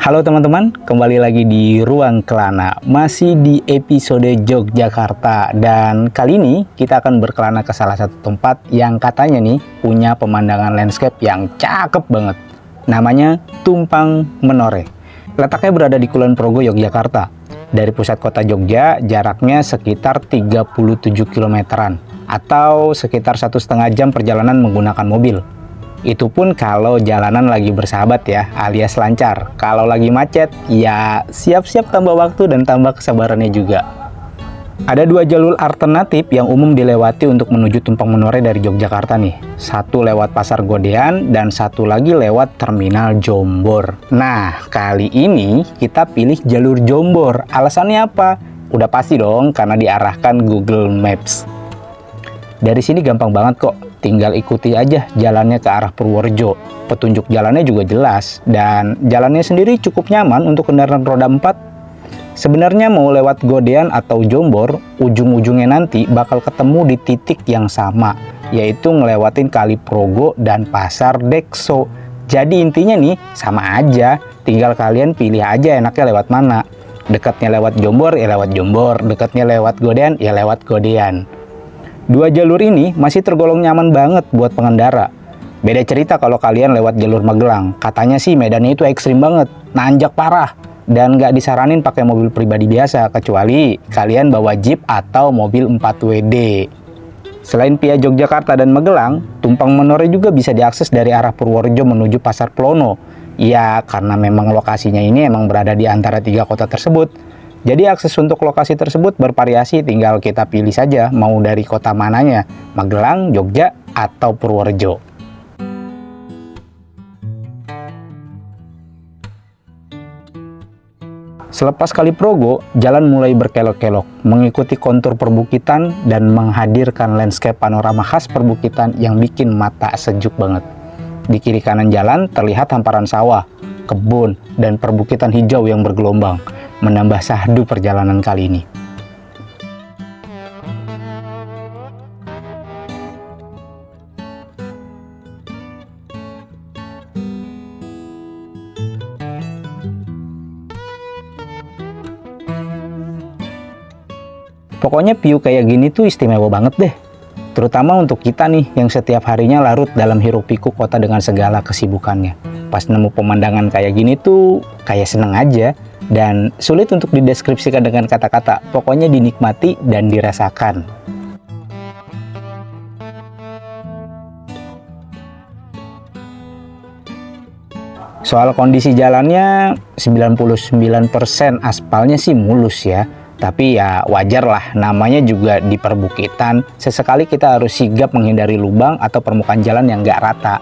Halo teman-teman, kembali lagi di Ruang Kelana, masih di episode Yogyakarta. Dan kali ini kita akan berkelana ke salah satu tempat yang katanya nih punya pemandangan landscape yang cakep banget. Namanya Tumpang Menore. Letaknya berada di Kulon Progo, Yogyakarta. Dari pusat kota Jogja, jaraknya sekitar 37 kilometeran atau sekitar 1,5 jam perjalanan menggunakan mobil. Itu pun kalau jalanan lagi bersahabat ya, alias lancar. Kalau lagi macet, ya siap-siap tambah waktu dan tambah kesabarannya juga. Ada dua jalur alternatif yang umum dilewati untuk menuju Tumpang Menore dari Yogyakarta nih. Satu lewat Pasar Godean dan satu lagi lewat Terminal Jombor. Nah, kali ini kita pilih jalur Jombor. Alasannya apa? Udah pasti dong, karena diarahkan Google Maps. Dari sini gampang banget kok, tinggal ikuti aja jalannya ke arah Purworejo. Petunjuk jalannya juga jelas, dan jalannya sendiri cukup nyaman untuk kendaraan roda 4. Sebenarnya mau lewat Godean atau Jombor, ujung-ujungnya nanti bakal ketemu di titik yang sama, yaitu ngelewatin Kali Progo dan Pasar Dekso. Jadi intinya nih, sama aja, tinggal kalian pilih aja enaknya lewat mana. Dekatnya lewat Jombor, ya lewat Jombor. Dekatnya lewat Godean, ya lewat Godean. Dua jalur ini masih tergolong nyaman banget buat pengendara. Beda cerita kalau kalian lewat jalur Magelang. Katanya sih medannya itu ekstrim banget, nanjak parah. Dan nggak disaranin pakai mobil pribadi biasa, kecuali kalian bawa Jeep atau mobil 4WD. Selain via Yogyakarta dan Magelang, Tumpang Menore juga bisa diakses dari arah Purworejo menuju Pasar Plono. Ya, karena memang lokasinya ini emang berada di antara tiga kota tersebut. Jadi akses untuk lokasi tersebut bervariasi, tinggal kita pilih saja mau dari kota mananya, Magelang, Jogja, atau Purworejo. Selepas Kali Progo, jalan mulai berkelok-kelok, mengikuti kontur perbukitan dan menghadirkan landscape panorama khas perbukitan yang bikin mata sejuk banget. Di kiri kanan jalan terlihat hamparan sawah, kebun, dan perbukitan hijau yang bergelombang, menambah syahdu perjalanan kali ini. Pokoknya view kayak gini tuh istimewa banget deh. Terutama untuk kita nih yang setiap harinya larut dalam hiruk-pikuk kota dengan segala kesibukannya. Pas nemu pemandangan kayak gini tuh kayak seneng aja. Dan sulit untuk dideskripsikan dengan kata-kata, pokoknya dinikmati dan dirasakan. Soal kondisi jalannya, 99% aspalnya sih mulus ya. Tapi ya wajar lah, namanya juga di perbukitan. Sesekali kita harus sigap menghindari lubang atau permukaan jalan yang nggak rata.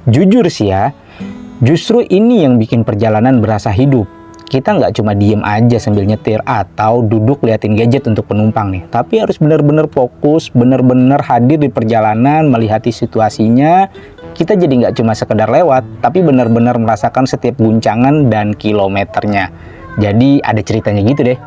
Jujur sih ya, justru ini yang bikin perjalanan berasa hidup. Kita nggak cuma diem aja sambil nyetir atau duduk liatin gadget untuk penumpang nih. Tapi harus benar-benar fokus, benar-benar hadir di perjalanan, melihati situasinya. Kita jadi nggak cuma sekedar lewat, tapi benar-benar merasakan setiap guncangan dan kilometernya. Jadi ada ceritanya gitu deh.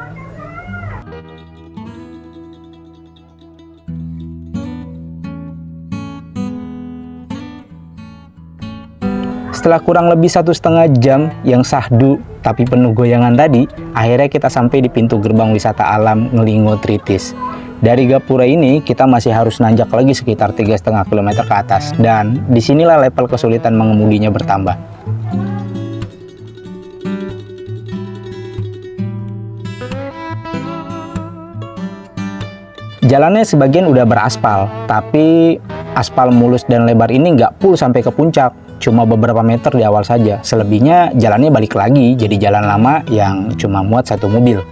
Setelah kurang lebih 1,5 jam yang syahdu tapi penuh goyangan tadi, akhirnya kita sampai di pintu gerbang wisata alam Ngelingo Tritis. Dari gapura ini kita masih harus nanjak lagi sekitar 3,5 km ke atas, dan disinilah level kesulitan mengemudinya bertambah. Jalannya sebagian udah beraspal, tapi aspal mulus dan lebar ini nggak full sampai ke puncak. Cuma beberapa meter di awal saja. Selebihnya jalannya balik lagi jadi jalan lama yang cuma muat satu mobil.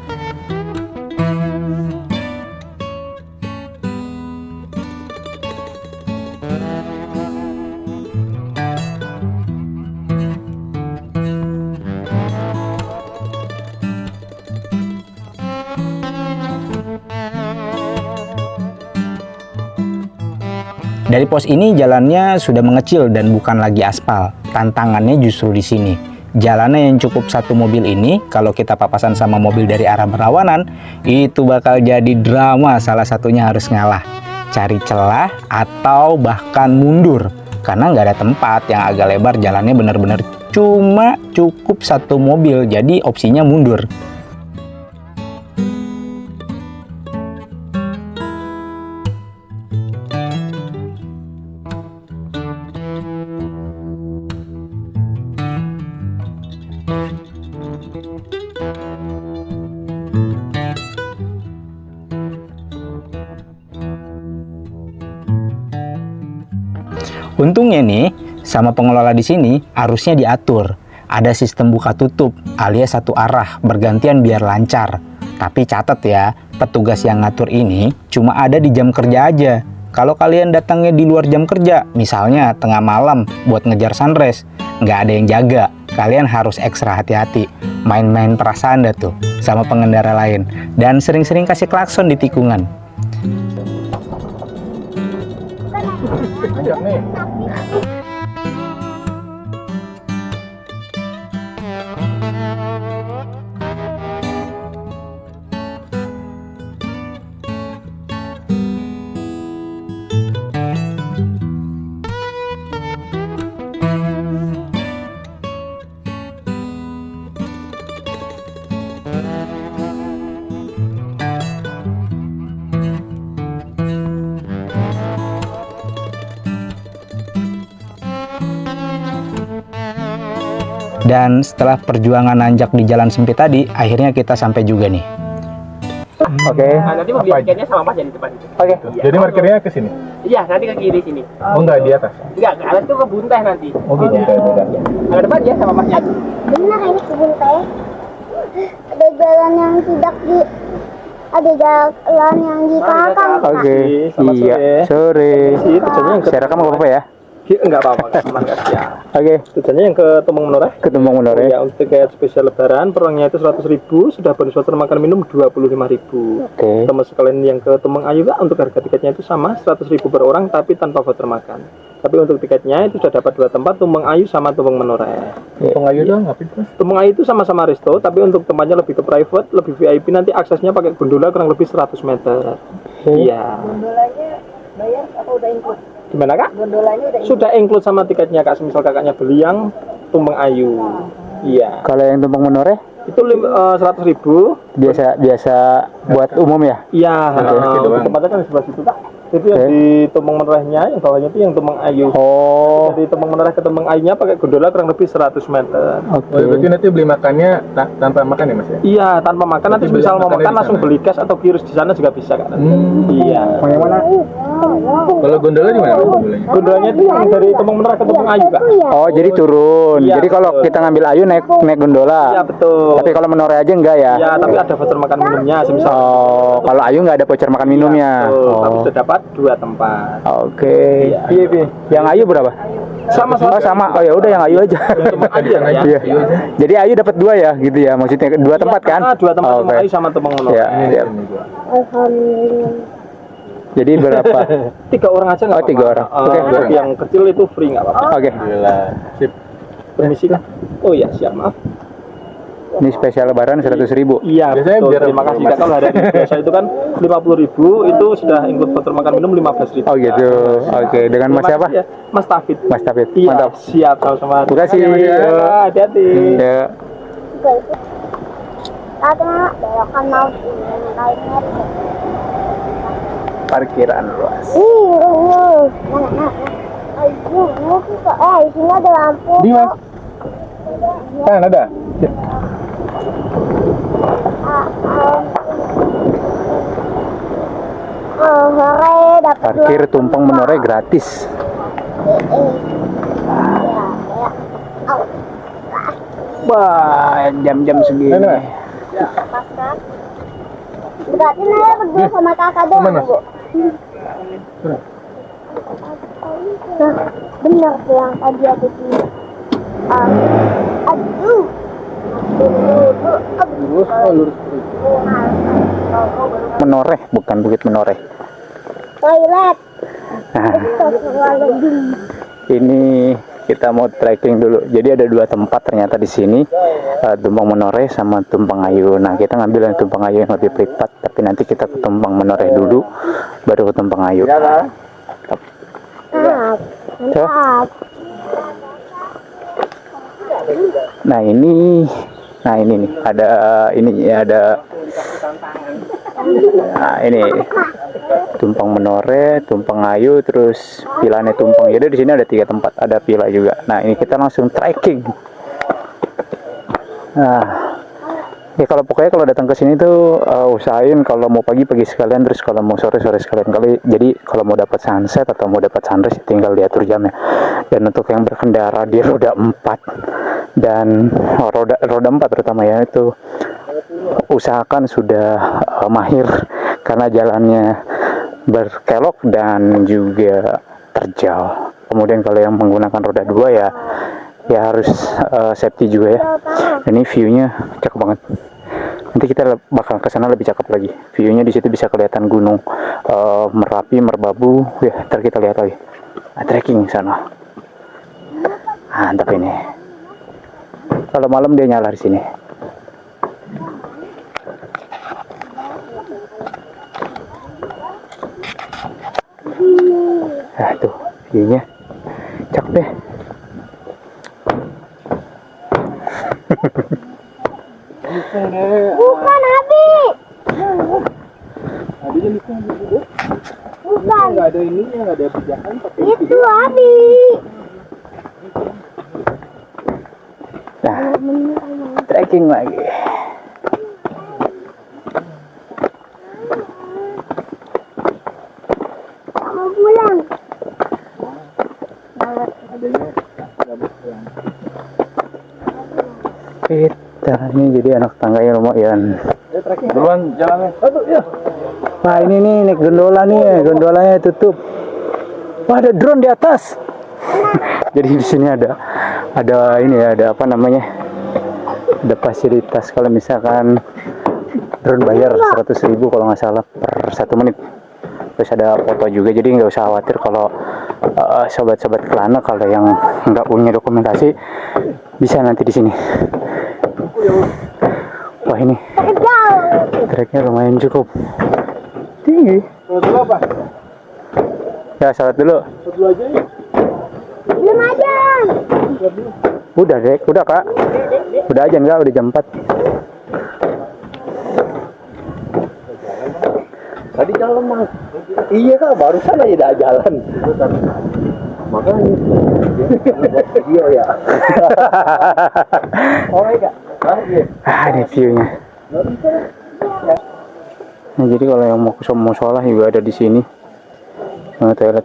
Dari pos ini jalannya sudah mengecil dan bukan lagi aspal. Tantangannya justru di sini. Jalannya yang cukup satu mobil ini, kalau kita papasan sama mobil dari arah berlawanan, itu bakal jadi drama. Salah satunya harus ngalah, cari celah, atau bahkan mundur. karena nggak ada tempat yang agak lebar, jalannya bener-bener cuma cukup satu mobil, jadi opsinya mundur. Untungnya nih, sama pengelola di sini arusnya diatur. Ada sistem buka tutup alias satu arah bergantian biar lancar. Tapi catat ya, petugas yang ngatur ini cuma ada di jam kerja aja. Kalau kalian datangnya di luar jam kerja, misalnya tengah malam buat ngejar sunrise, nggak ada yang jaga. Kalian harus ekstra hati-hati. Main-main perasaan dah tuh sama pengendara lain. Dan sering-sering kasih klakson di tikungan. Dan setelah perjuangan nanjak di jalan sempit tadi, akhirnya kita sampai juga nih. Oke. Nah, nanti mobil tiketnya sama Mas di depan itu. Oke. Ya. Jadi parkirnya ke sini? Iya, nanti ke kiri sini. Oh, enggak di atas? Enggak, ke atas itu kebun teh nanti. Oh gitu, beda. Ya. Ada depan ya sama Masnya. Benar ini kebun teh. Ada jalan yang tidak di ada jalan yang di belakang. Oke. Selamat Iya. Sore. Saya rekam nggak apa-apa ya? Enggak apa-apa, aman enggak ya. Oke. Tujuannya yang ke Tumpeng Menoreh. Ke Tumpeng Menoreh. Ya, untuk tiket spesial lebaran per orangnya itu 100.000, sudah bonus voucher makan minum 25.000. Oke. Teman sekalian yang ke Tumpeng Ayu Kak, untuk harga tiketnya itu sama 100.000 per orang tapi tanpa voucher makan. Tapi untuk tiketnya itu sudah dapat dua tempat, Tumpeng Ayu sama Tumpeng Menoreh. Pengayu doang ngapain Mas? Tumpeng Ayu itu sama-sama resto, tapi untuk tempatnya lebih ke private, lebih VIP, nanti aksesnya pakai gondola kurang lebih 100 meter. Iya. Gondolanya bayar apa udah include? Gimana Kak? Gondolanya udah Sudah include sama tiketnya Kak, semisal kakaknya beli yang Tumpeng Ayu. Iya. Kalau yang Tumpeng Menoreh Itu 100.000. biasa buat umum ya? Iya, doang. tempatnya kan di sebelah situ Kak. Itu yang di Tumpeng Menorehnya, yang bawahnya itu yang Tumpeng Ayu. Oh. Dari Tumpeng Menoreh ke Tumpeng Ayunya pakai gondola kurang lebih 100 meter. Oke. Oh, berarti nanti beli makannya tanpa makan ya Mas ya? Iya, tanpa makan. Nanti Berarti misal beli mau makannya makan di langsung sana. beli gas atau kirus di sana juga bisa Kak. Iya. Yang mana? Kalau gondola di mana Mas gondolanya? Gondolanya itu yang dari Tumpeng Menoreh ke Tumpeng Ayu Kak. Oh, jadi turun. Iya, Jadi kalau betul. kita ngambil Ayu naik gondola. Iya, betul. Tapi kalau Menoreh aja enggak ya? Iya, tapi ada voucher makan minumnya. Semisal Oh, kalau Ayu nggak ada voucher makan minumnya. betul. Tapi Oh. sudah dapat dua tempat. Oke. Iya. Yang Ayu berapa? Sama Oh, sama. Oh ya udah yang Ayu aja. Tumpeng Ayu ya. Iya. Jadi Ayu dapat dua ya, gitu ya. Maksudnya dua tempat kan? Dua tempat Oh, Tumpeng oke. Ayu sama Tumpeng Menoreh. Ya, siap. Alhamdulillah. Jadi berapa? 3 orang aja nggak Oh, 3 orang. Oke. Untuk yang kecil itu free nggak apa-apa. Oke. Alhamdulillah. Sip. Permisi Kak. Oh iya, siap, maaf. Ini spesial lebaran 100.000. Iya, Biasanya betul. biar Terima kasih Kak. Kalau hari biasa itu kan 50.000, itu sudah include voucher makan minum 15.000. Oh gitu. Oke, dengan Mas siapa? Ya. Mas Tafid. Mas Tafid. Iya, Mantap. siap sama-sama. Terima kasih. Iya, hati-hati. Ya. Ada belokan mau ini lainnya. Parkiran luas. Di sini ada lampu. Di Mas. Kan ada. Sore dapat Parkir Tumpeng Menoreh gratis. Wah, jam-jam segini. Mana? Berarti Naya berdua sama kakak doang, Mana? Bu. Nah, benar tuh yang tadi aku sini. Aduh. Menoreh, bukan Bukit Menoreh. Toilet. Nah, Astagfirullahaladzim. ini kita mau trekking dulu. Jadi ada dua tempat ternyata di sini, Tumpeng Menoreh sama Tumpeng Ayu. Nah, kita ngambil yang Tumpeng Ayu yang lebih privat, tapi nanti kita ke Tumpeng Menoreh dulu, baru ke Tumpeng Ayu. Ah, Mantap. Nah ini nih ada ini ya, ada nah ini tumpang menore, tumpang ayu, terus pilanya tumpang. Jadi di sini ada 3 tempat, ada pila juga. Nah ini kita langsung trekking. Nah ya kalau pokoknya kalau datang ke sini tuh usahain kalau mau pagi sekalian, terus kalau mau sore sekalian kali. Jadi kalau mau dapat sunset atau mau dapat sunrise tinggal diatur jamnya. Dan untuk yang berkendara di roda 4 dan roda 4 terutama ya, itu usahakan sudah mahir karena jalannya berkelok dan juga terjal. Kemudian kalau yang menggunakan roda 2 ya harus safety juga ya. Ini view-nya cakep banget. Nanti kita bakal ke sana lebih cakep lagi. View-nya di situ bisa kelihatan gunung Merapi, Merbabu. Ya, ntar kita lihat lagi. Nah, trekking sana. Mantap ini. Kalau malam dia nyala di sini. Nah, tuh view-nya cakep ya. Bukan Abi. Bukan. Nggak ada ininya, nggak ada pijakan pakai Itu Abi. Nah, trekking lagi. Mau pulang. Kita ini jadi anak tangganya lumayan. duluan jalannya. Nah ini nih naik gondola nih, gondolanya tutup. Wah ada drone di atas. Jadi di sini ada ini ya, ada apa namanya? Ada fasilitas kalau misalkan drone bayar 100.000 kalau nggak salah per 1 menit. Terus ada foto juga, jadi nggak usah khawatir kalau sobat-sobat Kelana kalau yang nggak punya dokumentasi bisa nanti di sini. Wah ini treknya lumayan cukup tinggi. Dulu apa? Ya salat dulu. Dulu aja ya. Belum aja. Udah Dek, udah Kak. Udah aja enggak, udah jam 4. Tadi jalan mas. Iya kak, barusan aja udah jalan. Makanya buat video ya. Oh iya. Ini view-nya. Nah, jadi kalau yang mau ke musola juga ada di sini. Sama toilet.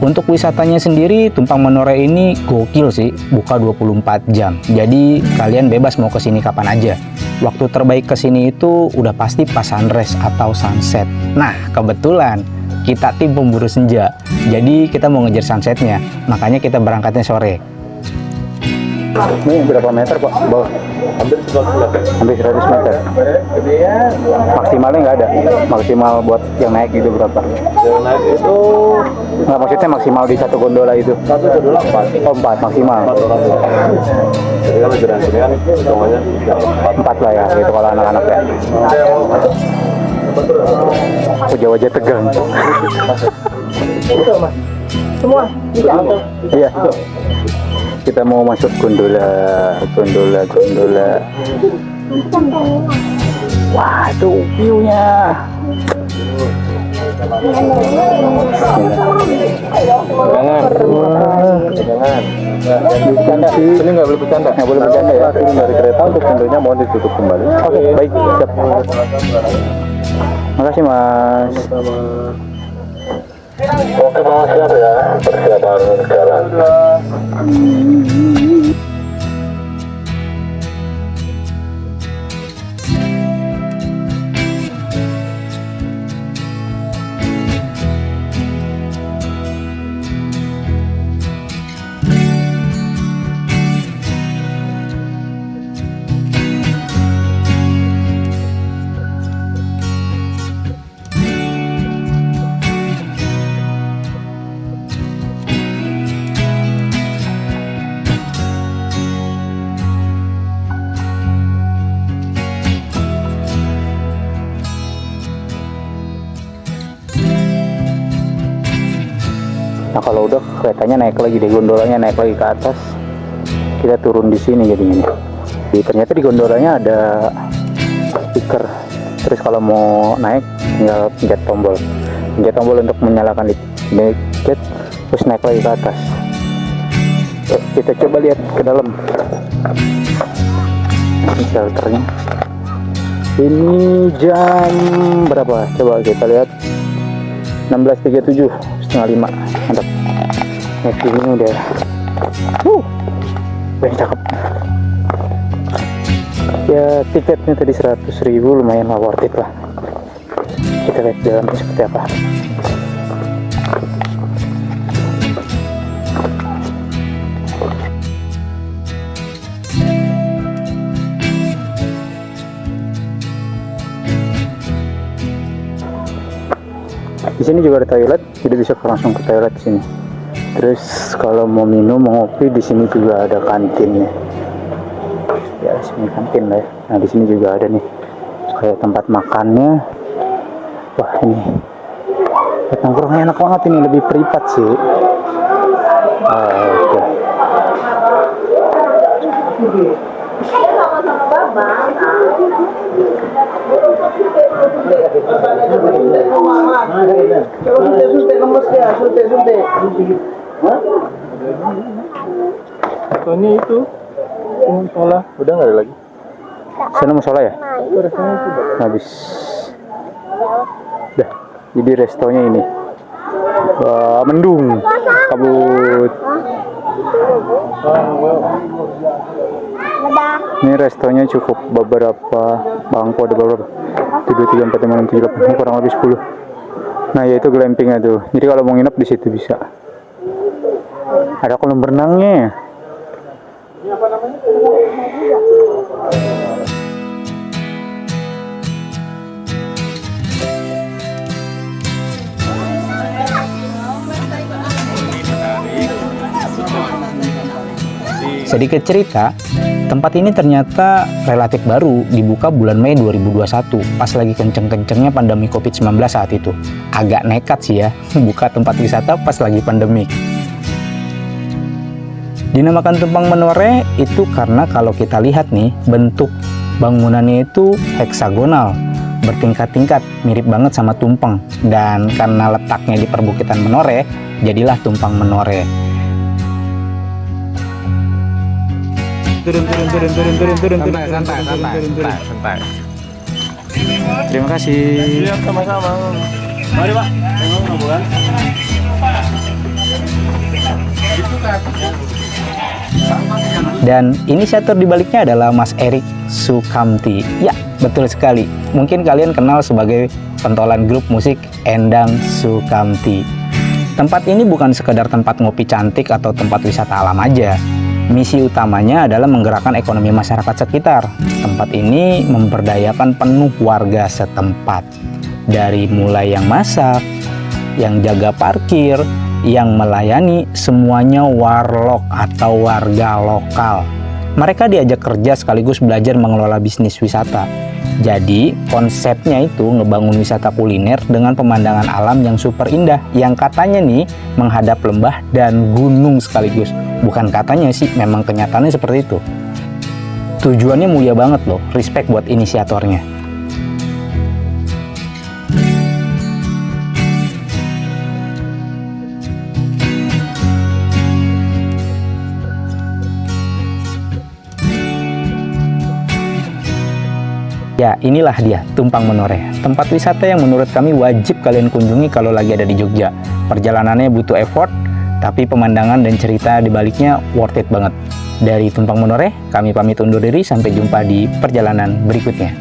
Untuk wisatanya sendiri, Tumpang Menore ini gokil sih, buka 24 jam. Jadi kalian bebas mau ke sini kapan aja. Waktu terbaik ke sini itu udah pasti pas sunrise atau sunset. Nah, kebetulan kita tim pemburu senja. Jadi kita mau ngejar sunsetnya. Makanya kita berangkatnya sore. Ini berapa meter Pak? Bawah? Hampir 100 meter. Maksimalnya nggak ada. Maksimal buat yang naik gitu berapa? Yang naik itu Nggak, maksudnya maksimal di satu gondola itu. satu gondola 4. Oh, 4 maksimal. 4 orang. Jadi kan lebih dari kan semuanya 4 lah ya, gitu kalau anak-anak ya. Wajah-wajah tegang. Semua. Iya. Kita mau masuk gondola. Wah, itu view-nya. Jangan. Ini nggak boleh bercanda. Nggak boleh bercanda ya. Turun dari kereta untuk pintunya mohon ditutup kembali. Oke, baik. Siap. Makasih Mas. Oke mas, siap ya. Persiapan jalan. kalau udah keretanya naik lagi deh, gondolanya naik lagi ke atas, kita turun di sini jadinya nih. Jadi ternyata di gondolanya ada speaker, terus kalau mau naik tinggal pencet tombol untuk menyalakan lift, terus naik lagi ke atas. Yuk, kita coba lihat ke dalam. Ini shelternya. Ini jam berapa? Coba kita lihat. 16.37, setengah 5. Mantap. Naik ini udah. Udah cakep. Ya tiketnya tadi 100.000, lumayan lah, worth it lah. Kita lihat dalamnya seperti apa. Di sini juga ada toilet, jadi bisa langsung ke toilet sini. Terus kalau mau minum, mau ngopi, di sini juga ada kantinnya. Ya, sini kantin lah ya. Nah, di sini juga ada nih kayak tempat makannya. Wah, ini nongkrongnya enak banget, ini lebih privat sih. Oke. Contohnya itu musola udah nggak ada lagi. Sana musola ya? Habis. Dah. Jadi restonya ini. Wah, mendung. Kabut. Ini restonya cukup beberapa bangku, ada beberapa 1, 2, 3, 4, 5, 6, 7, 8, ini kurang lebih 10. Nah, yaitu glampingnya tuh. Jadi kalau mau nginep di situ bisa. Ada kolam berenangnya. Sedikit cerita, tempat ini ternyata relatif baru, dibuka bulan Mei 2021, pas lagi kenceng-kencengnya pandemi COVID-19 saat itu. Agak nekat sih ya, buka tempat wisata pas lagi pandemik. Dinamakan Tumpang Menore itu karena kalau kita lihat nih, bentuk bangunannya itu heksagonal, bertingkat-tingkat, mirip banget sama tumpeng. Dan karena letaknya di perbukitan Menore, jadilah Tumpang Menore. Turun. Santai. Terima kasih. Siap, sama-sama. Mari Pak. Dan inisiator dibaliknya adalah Mas Erik Sukamti. Ya, betul sekali. Mungkin kalian kenal sebagai pentolan grup musik Endang Sukamti. Tempat ini bukan sekedar tempat ngopi cantik atau tempat wisata alam aja. Misi utamanya adalah menggerakkan ekonomi masyarakat sekitar. Tempat ini memberdayakan penuh warga setempat. Dari mulai yang masak, yang jaga parkir, yang melayani, semuanya warlock atau warga lokal. Mereka diajak kerja sekaligus belajar mengelola bisnis wisata. Jadi konsepnya itu ngebangun wisata kuliner dengan pemandangan alam yang super indah, yang katanya nih menghadap lembah dan gunung sekaligus. Bukan katanya sih, memang kenyataannya seperti itu. Tujuannya mulia banget loh, respect buat inisiatornya. Ya, inilah dia, Tumpang Menore. Tempat wisata yang menurut kami wajib kalian kunjungi kalau lagi ada di Jogja. Perjalanannya butuh effort, tapi pemandangan dan cerita di baliknya worth it banget. Dari Tumpang Menore, kami pamit undur diri, sampai jumpa di perjalanan berikutnya.